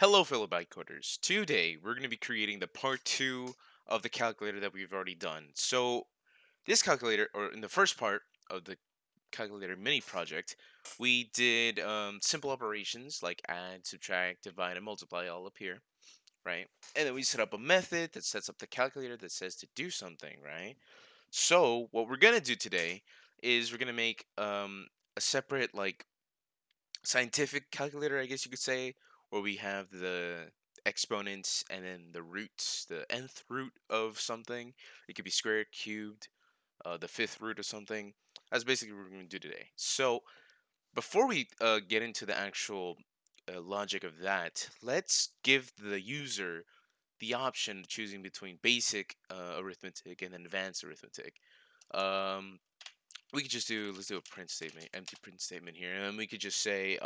Hello, fellow bytecoders. Today, we're going to be creating the part 2 of the calculator that we've already done. So, this calculator, or in the first part of the calculator mini project, we did simple operations like add, subtract, divide, and multiply all up here, right? And then we set up a method that sets up the calculator that says to do something, right? So, what we're going to do today is we're going to make a separate, like, scientific calculator, I guess you could say, where we have the exponents and then the roots, the nth root of something. It could be squared, cubed, the fifth root of something. That's basically what we're going to do today. So before we get into the actual logic of that, let's give the user the option of choosing between basic arithmetic and advanced arithmetic. Um, we could just do, let's do a print statement, empty print statement here, and then we could just say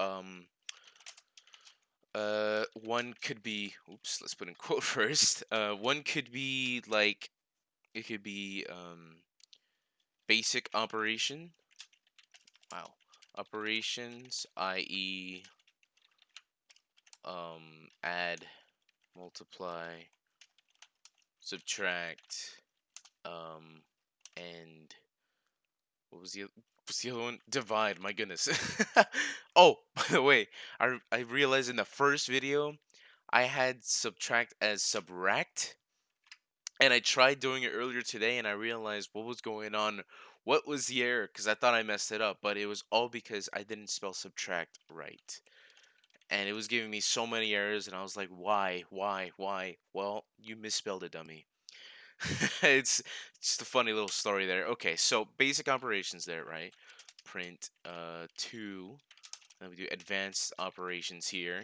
one could be, oops, let's put in quote first. One could be like, it could be basic operation. Wow. Operations, i.e., add, multiply, subtract, and what's the other one? Divide, my goodness. Oh, by the way, I realized in the first video I had subtract as subtract. And I tried doing it earlier today and I realized what was going on. What was the error? Because I thought I messed it up, but it was all because I didn't spell subtract right. And it was giving me so many errors, and I was like, why? Why? Why? Well, you misspelled it, dummy. it's just a funny little story there. Okay, so basic operations there, right? Print 2. Then we do advanced operations here.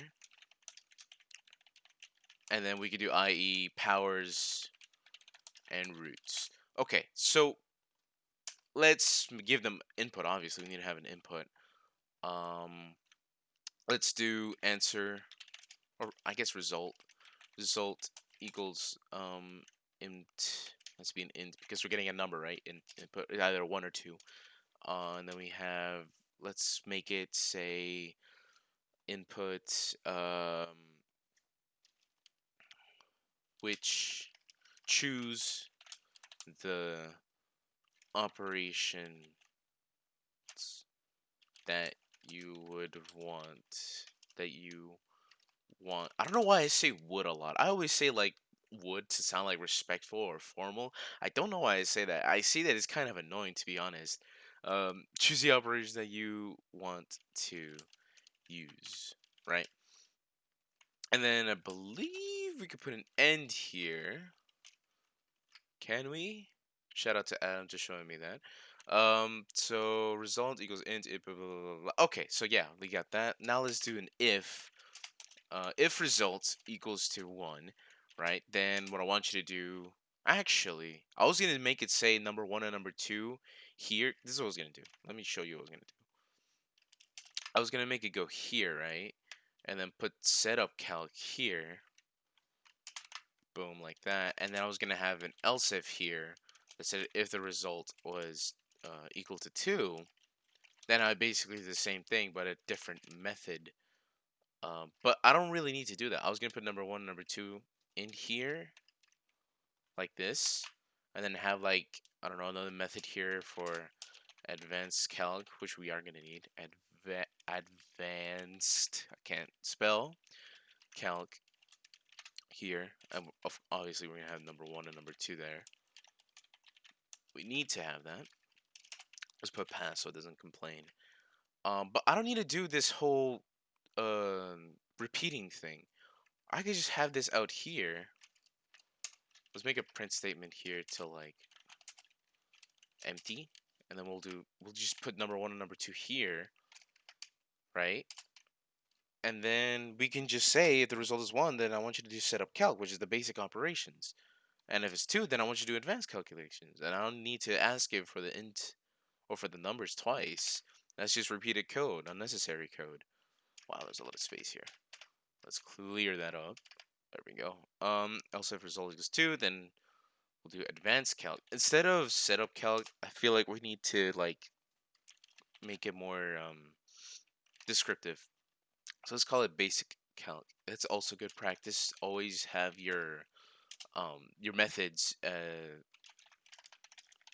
And then we could do IE powers and roots. Okay, so let's give them input. Obviously, we need to have an input. Um, let's do answer, or I guess result. Result equals int. Let's be an int because we're getting a number, right? Input either 1 or 2. And then we have. Let's make it say input which choose the operation that you would want that you want. I don't know why I say would a lot. I always say like would to sound like respectful or formal. I don't know why I say that. I see that it's kind of annoying, to be honest. Choose the operation that you want to use, right? And then I believe we could put an end here. Can we? Shout out to Adam for showing me that. So result equals int, blah, blah, blah, blah, blah. Okay, so yeah, we got that. Now let's do an if. If result equals to 1, right? Then what I want you to do, actually, I was gonna make it say number 1 and number 2 here. This is what I was gonna do. Let me show you what I was gonna do. I was gonna make it go here, right? And then put setup calc here. Boom, like that. And then I was gonna have an else if here that said if the result was equal to 2, then I basically do the same thing but a different method. But I don't really need to do that. I was gonna put number 1 and number 2 in here like this, and then have like, I don't know, another method here for advanced calc, which we are gonna need. Advanced, I can't spell, calc here. And obviously we're gonna have number 1 and number 2 there. We need to have that. Let's put pass so it doesn't complain. But I don't need to do this whole repeating thing. I could just have this out here. Let's make a print statement here to like empty, and then we'll just put number 1 and number 2 here, right? And then we can just say if the result is 1, then I want you to do setup calc, which is the basic operations. And if it's 2, then I want you to do advanced calculations. And I don't need to ask it for the int or for the numbers twice. That's just repeated code, unnecessary code. Wow, there's a lot of space here. Let's clear that up. There we go. Also if result equals 2, then we'll do advanced calc. Instead of setup calc, I feel like we need to like make it more descriptive. So let's call it basic Calc. It's also good practice. Always have your methods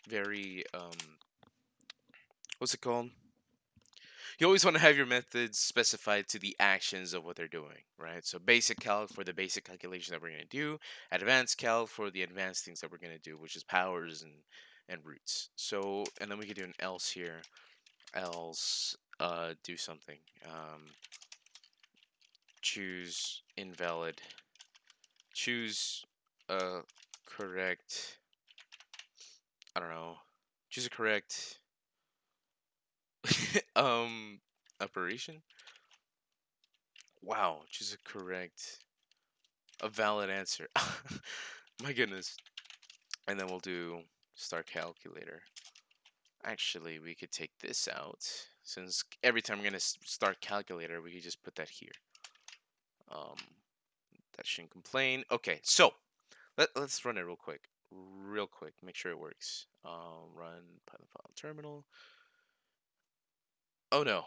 very what's it called? You always want to have your methods specified to the actions of what they're doing, right? So basic calc for the basic calculation that we're going to do, advanced calc for the advanced things that we're going to do, which is powers and roots. So, and then we could do an else here. Else do something. Choose invalid. Choose correct, I don't know. Choose a correct um operation. Wow, choose a valid answer. My goodness. And then we'll do start calculator. Actually, we could take this out since every time we're gonna start calculator, we could just put that here. Um, that shouldn't complain. Okay, so let's run it real quick. Real quick, make sure it works. Run Python file terminal. Oh no,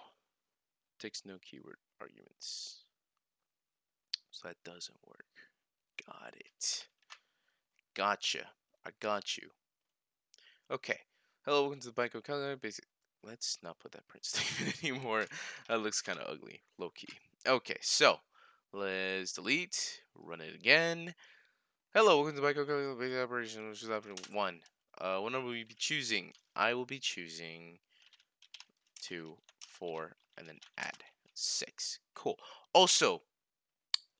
takes no keyword arguments. So that doesn't work. Got it. Gotcha. I got you. Okay. Hello, welcome to the Bytecode Calculator. Basic. Let's not put that print statement anymore. That looks kind of ugly, low key. Okay, so let's delete. Run it again. Hello, welcome to the Bytecode Calculator. Basic operation, which is option 1. What number will you be choosing? I will be choosing 2, 4, and then add 6. Cool. Also,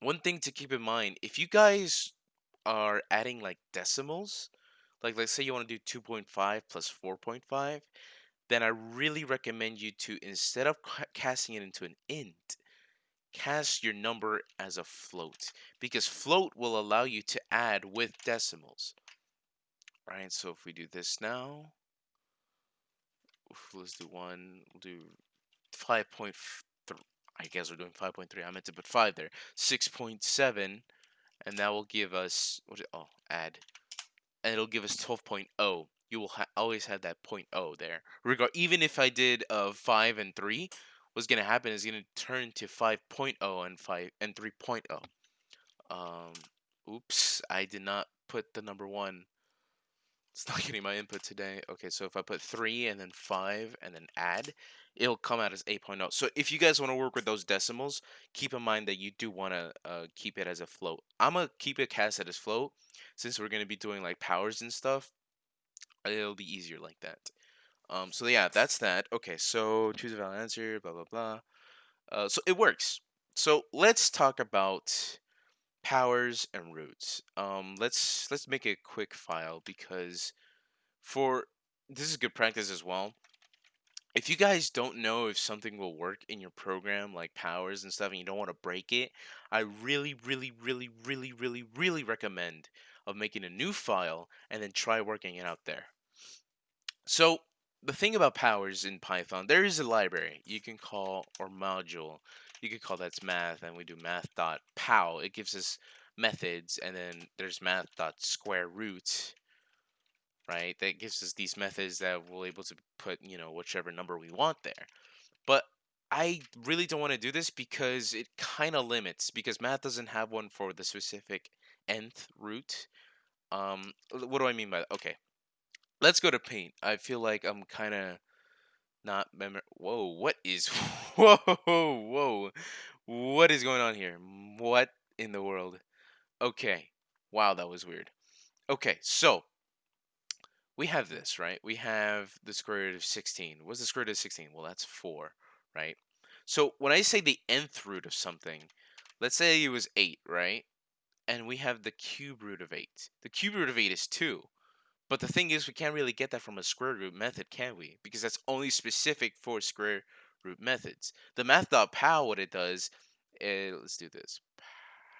one thing to keep in mind, if you guys are adding like decimals, like let's say you want to do 2.5 plus 4.5, then I really recommend you to, instead of casting it into an int, cast your number as a float, because float will allow you to add with decimals. Right, so if we do this now, let's do we'll do 5.3. I guess we're doing 5.3. I meant to put 5 there. 6.7, and that will give us add, and it'll give us 12.0. You will always have that 0.0 there. Even if I did 5 and 3, what's gonna happen is gonna turn to 5.0 and 5 and 3.0. Oops, I did not put the number 1. It's not getting my input today. Okay, so if I put 3 and then 5 and then add, it'll come out as 8.0. So if you guys want to work with those decimals, keep in mind that you do want to keep it as a float. I'm going to keep it cast as float since we're going to be doing like powers and stuff. It'll be easier like that. So yeah, that's that. Okay, so choose a valid answer, blah, blah, blah. So it works. So let's talk about powers and roots. Let's make a quick file because for this is good practice as well. If you guys don't know if something will work in your program like powers and stuff and you don't want to break it, I really really really really really really recommend of making a new file and then try working it out there. So the thing about powers in Python, there is a library you can call, or module you can call, that's math, and we do math.pow. It gives us methods, and then there's math.square root, right? That gives us these methods that we're able to put, whichever number we want there. But I really don't want to do this because it kind of limits, because math doesn't have one for the specific nth root. What do I mean by that? Okay, let's go to paint. I feel like I'm kind of not Whoa, what is? Whoa, whoa, what is going on here? What in the world? Okay, wow, that was weird. Okay, so we have this, right? We have the square root of 16. What's the square root of 16? Well, that's 4, right? So when I say the nth root of something, let's say it was 8, right? And we have the cube root of 8. The cube root of 8 is 2. But the thing is, we can't really get that from a square root method, can we? Because that's only specific for square root methods. The math.pow, what it does, let's do this.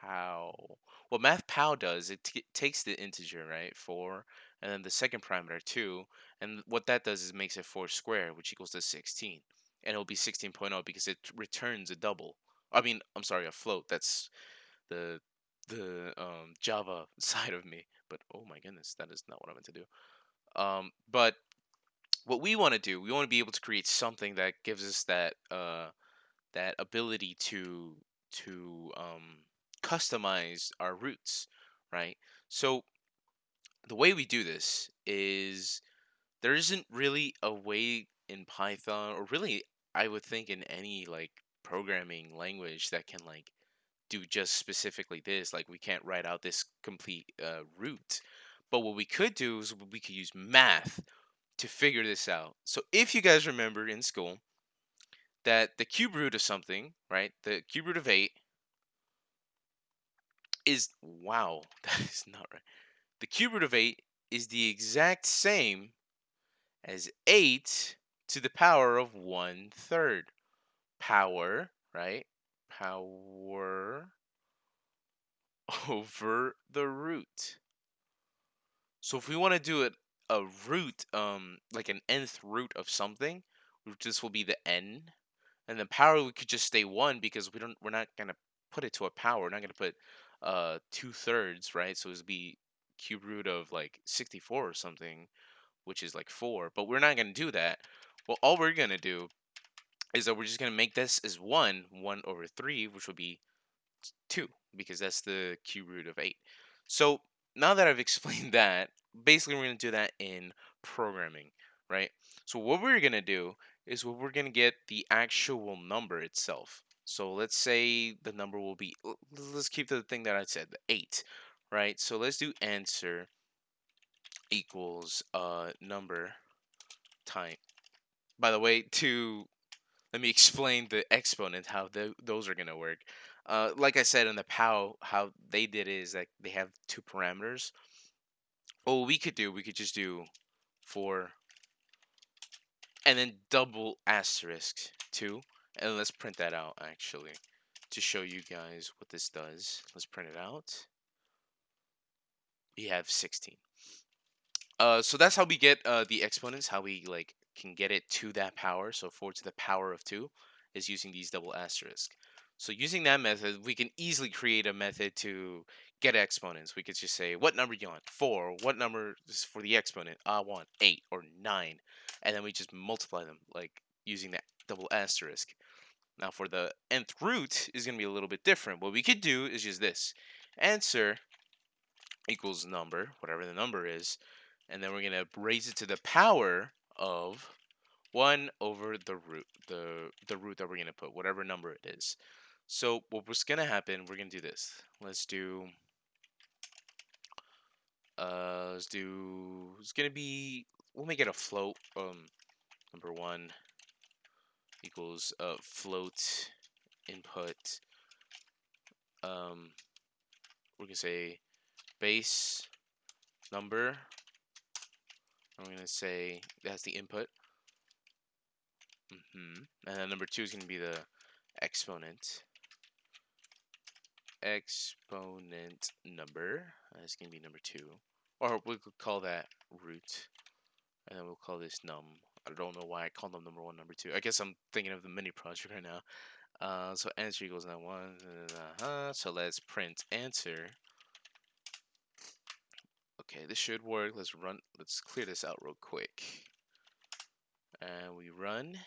Pow. What math.pow does, it takes the integer, right, 4, and then the second parameter, 2, and what that does is makes it 4 squared, which equals to 16. And it'll be 16.0 because it returns a double. I mean, I'm sorry, a float. That's the Java side of me. But oh my goodness, that is not what I meant to do. But what we want to do, we want to be able to create something that gives us that that ability to to customize our roots, right? So the way we do this is there isn't really a way in Python, or really I would think in any like programming language, that can like do just specifically this. Like we can't write out this complete root. But what we could do is we could use math to figure this out. So if you guys remember in school that the cube root of something, right? The cube root of 8 is, wow, that is not right. The cube root of 8 is the exact same as 8 to the power of 1/3. Power, right? Power over the root. So if we want to do it a root, like an nth root of something, this will be the n, and the power we could just stay 1, because we're not gonna put it to a power. We're not gonna put 2/3, right? So it would be cube root of like 64 or something, which is like 4. But we're not gonna do that. Well, all we're gonna do is that we're just gonna make this as 1/3, which will be 2, because that's the cube root of 8. So now that I've explained that, basically we're going to do that in programming, right? So what we're going to do is we're going to get the actual number itself. So let's say the number will be, let's keep the thing that I said, the 8, right? So let's do answer equals number time. By the way, to let me explain the exponent, how those are gonna work. Like I said in the POW, how they did it is that they have two parameters. What we could do, we could just do 4 and then double asterisk 2, and let's print that out actually to show you guys what this does. Let's print it out. We have 16. So that's how we get the exponents, how we like can get it to that power. So 4 to the power of 2 is using these double asterisk. So using that method, we can easily create a method to get exponents. We could just say, what number do you want? 4. What number is for the exponent? I want 8 or 9. And then we just multiply them, like using that double asterisk. Now for the nth root is going to be a little bit different. What we could do is just this. Answer equals number, whatever the number is, and then we're going to raise it to the power of 1 over the root, the root that we're going to put, whatever number it is. So what's going to happen, we're going to do this. It's going to be, we'll make it a float. Number 1 equals float input. We're going to say base number. I'm going to say that's the input. And then number 2 is going to be the exponent. Exponent number. That's going to be number 2. Or we could call that root. And then we'll call this num. I don't know why I call them number 1, number 2. I guess I'm thinking of the mini project right now. So answer equals num 1. So let's print answer. Okay, this should work. Let's clear this out real quick. And we run.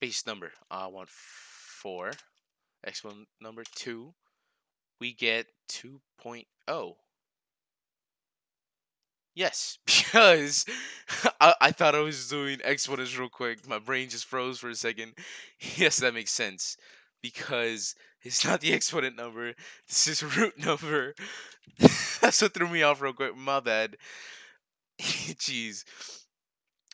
Base number. I want 4. Exponent number 2. We get 2.0. Yes, because I thought I was doing exponents real quick. My brain just froze for a second. Yes, that makes sense. Because it's not the exponent number. This is root number. That's what threw me off real quick. My bad. Jeez.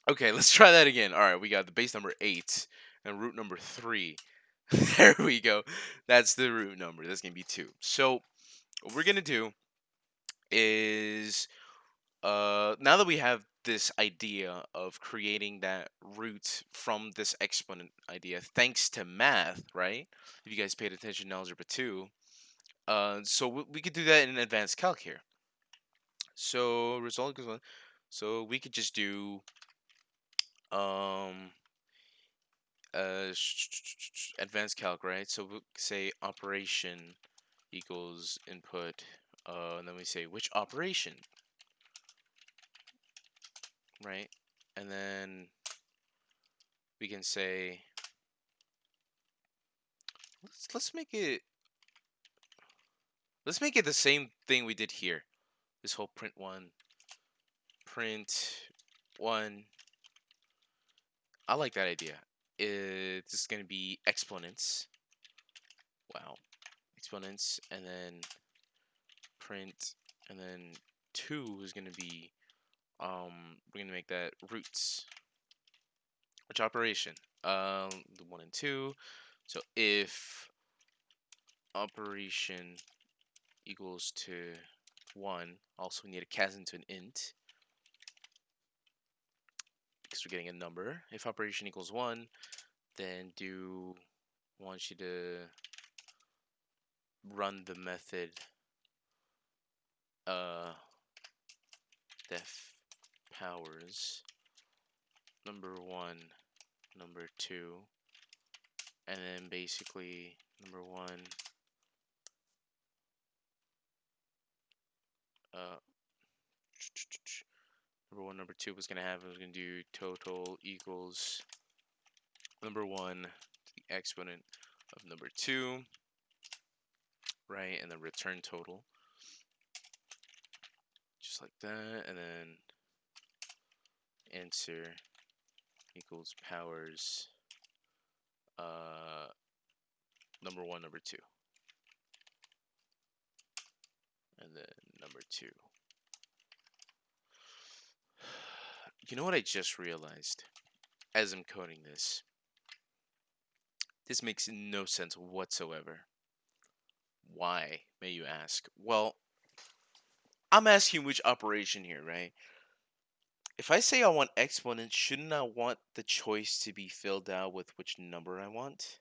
Okay, let's try that again. All right, we got the base number 8 and root number 3. There we go. That's the root number. That's going to be 2. So what we're going to do is now that we have this idea of creating that root from this exponent idea, thanks to math, right? If you guys paid attention in algebra 2, so we could do that in advanced calc here. So result equals 1. So we could just do um advanced calc, right? So we'll say operation equals input, and then we say which operation, right? And then we can say let's make it the same thing we did here. This whole print one. I like that idea. It's going to be exponents. Wow, exponents, and then print, and then 2 is going to be we're going to make that roots. Which operation? The 1 and 2. So if operation equals to 1, also we need to cast into an int because we're getting a number. If operation equals 1, then want you to run the method def powers number 1, number 2, and then basically number 1 number 2 was gonna do total equals number 1 to the exponent of number 2, right? And then return total, just like that, and then answer equals powers number 1, number 2, and then number 2. You know what I just realized as I'm coding this? This makes no sense whatsoever. Why, may you ask? Well, I'm asking which operation here, right? If I say I want exponents, shouldn't I want the choice to be filled out with which number I want?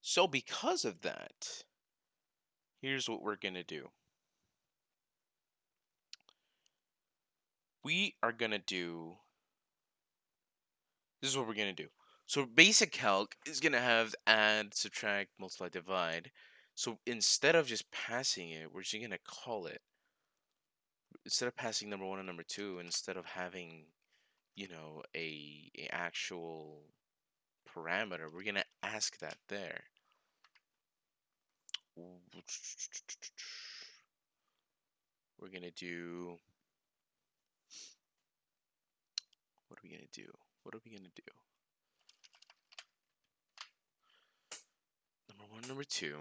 So because of that, here's what we're going to do. We are going to do, this is what we're going to do. So basic calc is going to have add, subtract, multiply, divide. So instead of just passing it, we're just going to call it. Instead of passing number 1 and number 2, instead of having, you know, a actual parameter, we're going to ask that there. We're going to do, what are we going to do? What are we going to do? Number 1, number 2.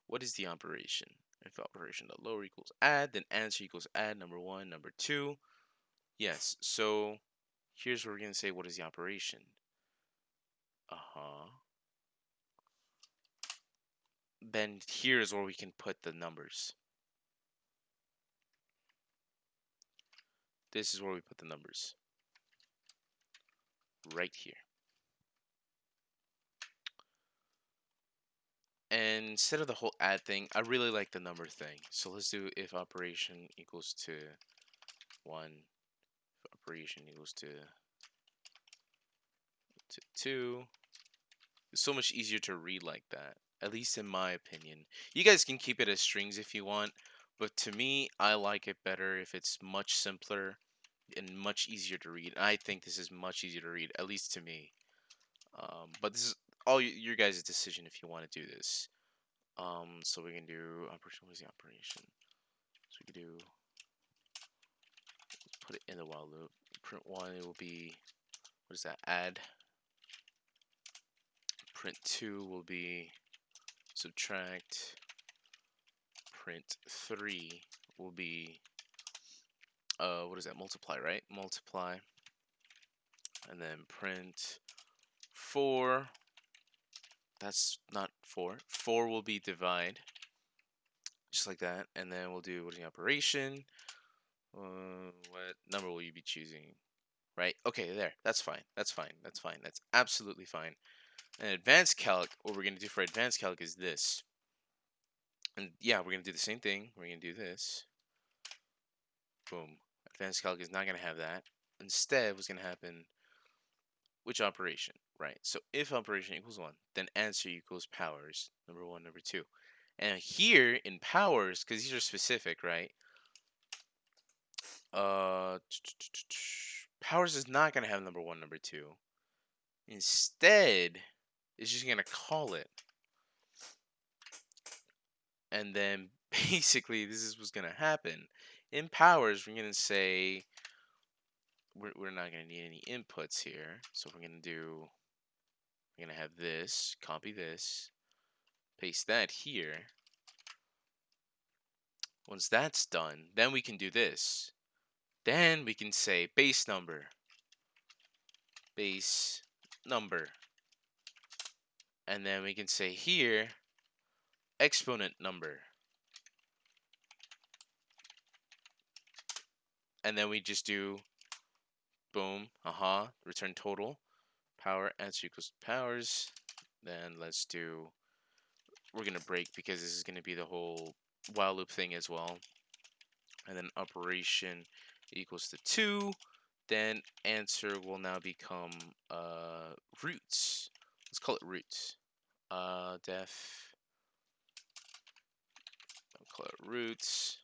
What is the operation? If operation the lower equals add, then answer equals add number 1, number 2. Yes, so here's where we're going to say what is the operation. Then here's where we can put the numbers. This is where we put the numbers. Right here. And instead of the whole add thing, I really like the number thing. So let's do if operation equals to 1, if operation equals to 2. It's so much easier to read like that, at least in my opinion. You guys can keep it as strings if you want, but to me, I like it better if it's much simpler and much easier to read. I think this is much easier to read, at least to me. But this is all your guys' decision if you want to do this. So we can do operation. What is the operation? So we can do, let's put it in the while loop. Print 1, it will be, what is that? Add. Print 2 will be subtract. Print 3 will be what is that? Multiply, right? Multiply. And then print 4. That's not 4. 4 will be divide. Just like that. And then we'll do, what is the operation? What number will you be choosing? Right? Okay, there. That's fine. That's fine. That's fine. That's absolutely fine. And advanced calc, what we're going to do for advanced calc is this. And yeah, we're going to do the same thing. We're going to do this. Boom. Advanced calc is not going to have that. Instead, what's going to happen, which operation? Right. So if operation equals 1, then answer equals powers, number 1, number 2. And here in powers, because these are specific, right? Powers is not going to have number 1, number 2. Instead, it's just going to call it. And then basically, this is what's going to happen. In powers, we're going to say we're not going to need any inputs here. So we're going to have this, copy this, paste that here. Once that's done, then we can do this. Then we can say base number, and then we can say here exponent number, and then we just do boom, return total, power answer equals powers. Then we're gonna break because this is gonna be the whole while loop thing as well. And then operation equals to 2. Then answer will now become roots. Let's call it roots. Def. I'll call it roots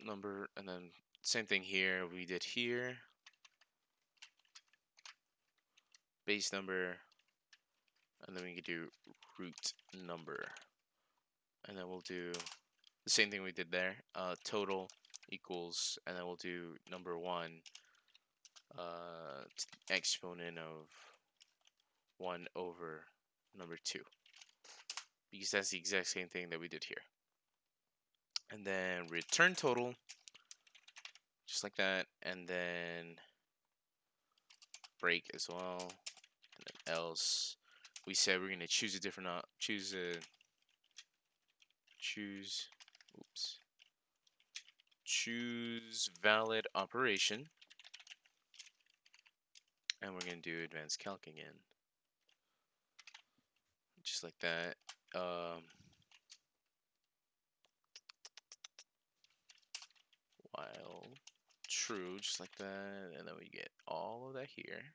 number, and then same thing here we did here. Base number, and then we can do root number, and then we'll do the same thing we did there. Total equals, and then we'll do number 1 to the exponent of 1 over number 2, because that's the exact same thing that we did here. And then return total, just like that, and then break as well, and then else. We said we're gonna choose a different choose valid operation, and we're gonna do advanced calc again, just like that. While true, just like that, and then we get all of that here.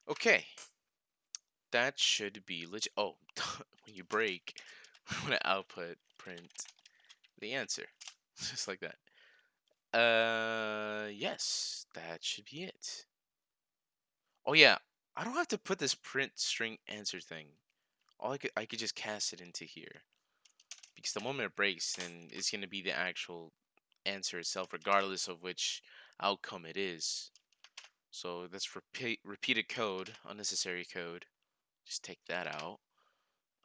Okay, that should be legit. Oh, when you break, we're gonna output print the answer, just like that. Yes, that should be it. Oh yeah, I don't have to put this print string answer thing. I could just cast it into here, because the moment it breaks, then it's gonna be the actual answer itself, regardless of which outcome it is. So that's repeated code, unnecessary code. Just take that out.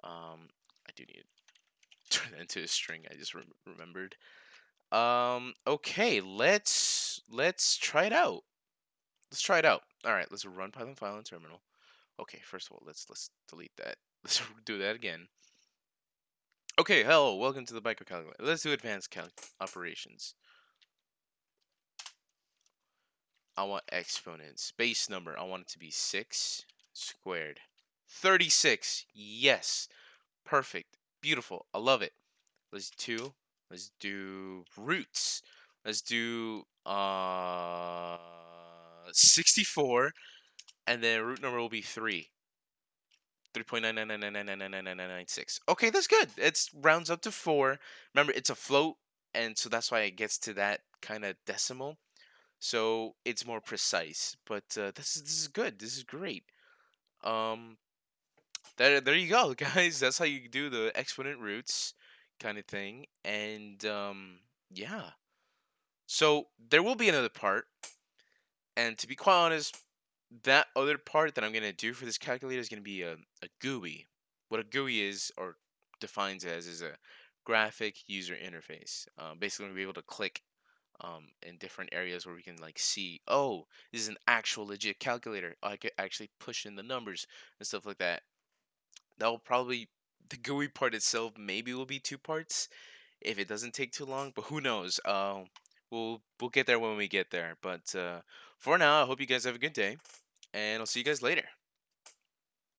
I do need to turn that into a string. I just remembered. Okay, let's try it out. Let's try it out. All right, let's run Python file in terminal. Okay, first of all, let's delete that. Let's do that again. Okay, hello, welcome to the microcalculator. Let's do advanced calc operations. I want exponents. Base number, I want it to be 6 squared. 36. Yes. Perfect. Beautiful. I love it. Let's do roots. Let's do 64, and then root number will be 3. 3.99999999996. Okay, that's good. It rounds up to 4. Remember, it's a float, and so that's why it gets to that kind of decimal. So it's more precise. But this is good. This is great. There you go, guys. That's how you do the exponent roots kind of thing. And yeah. So there will be another part, and to be quite honest, that other part that I'm gonna do for this calculator is gonna be a GUI. What a GUI is, or defines as, is a graphic user interface. Basically, we'll be able to click in different areas where we can like see, oh, this is an actual legit calculator. I could actually push in the numbers and stuff like that. That will probably, the GUI part itself maybe will be 2 parts if it doesn't take too long, but who knows? We'll get there when we get there. But for now, I hope you guys have a good day, and I'll see you guys later.